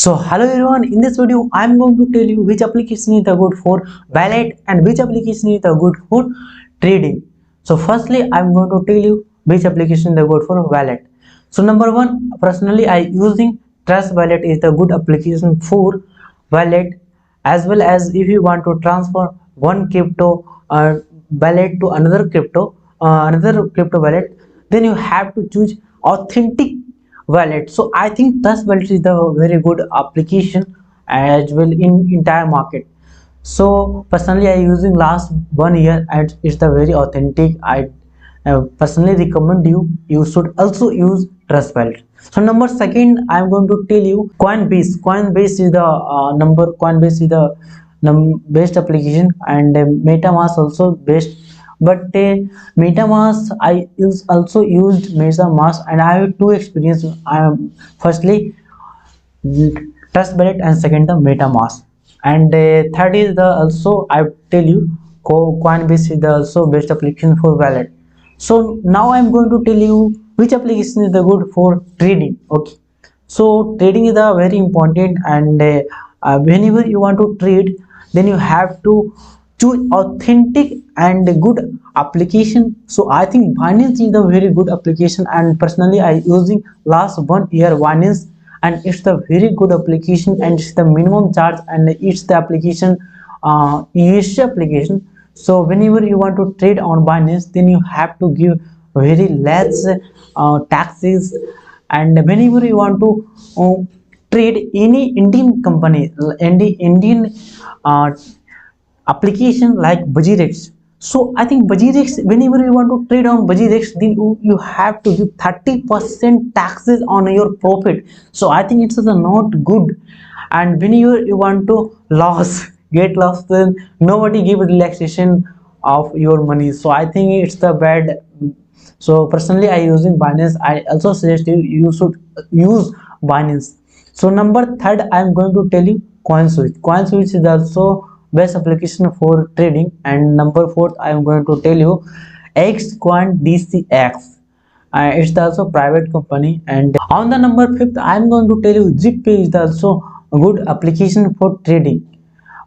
So hello everyone, in this video I am going to tell you which application is the good for wallet and which application is the good for trading. So firstly I am going to tell you which application is the good for wallet. So number one, personally I using Trust Wallet is the good application for wallet, as well as if you want to transfer one crypto wallet to another crypto wallet, then you have to choose authentic wallet. So I think Trust Wallet is the very good application as well in entire market. So personally I using last 1 year and it's the very authentic. I personally recommend you should also use Trust Wallet. So number second, I'm going to tell you Coinbase. Coinbase is the best application, and MetaMask also best. But MetaMask, I also used MetaMask and I have two experience. Firstly Trust Wallet and second the MetaMask, and third is the also I tell you Coinbase is the also best application for wallet. So now I'm going to tell you which application is the good for trading. Okay, so trading is a very important, and whenever you want to trade, then you have to choose authentic and good application. So I think Binance is the very good application, and personally I using last 1 year Binance, and it's the very good application, and it's the minimum charge, and it's the application USD application. So whenever you want to trade on Binance, then you have to give very less taxes, and whenever you want to trade any Indian company, any Indian uh, application like Bajirex. So I think Bajirex, whenever you want to trade on Bajirex, then you have to give 30% taxes on your profit. So I think it's not good. And whenever you want to get lost, then nobody give relaxation of your money. So I think it's the bad. So personally I using Binance. I also suggest you should use Binance. So number third, I am going to tell you CoinSwitch is also best application for trading. And number fourth, I am going to tell you XCoinDCX. It's also private company. And on the number fifth, I am going to tell you ZipPay is also a good application for trading.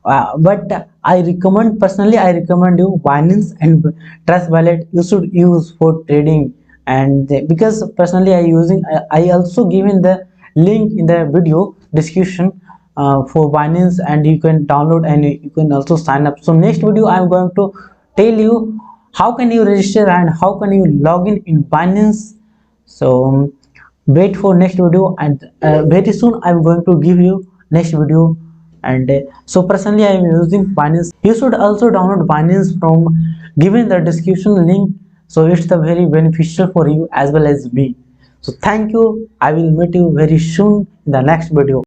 But I recommend, personally I recommend you Binance and Trust Wallet you should use for trading. And because personally I also given the link in the video description for Binance, and you can download and you can also sign up. So next video I am going to tell you how can you register and how can you log in Binance. So wait for next video, and very soon I am going to give you next video. And so personally I am using Binance. You should also download Binance from given the description link. So it's the very beneficial for you as well as me. So thank you. I will meet you very soon in the next video.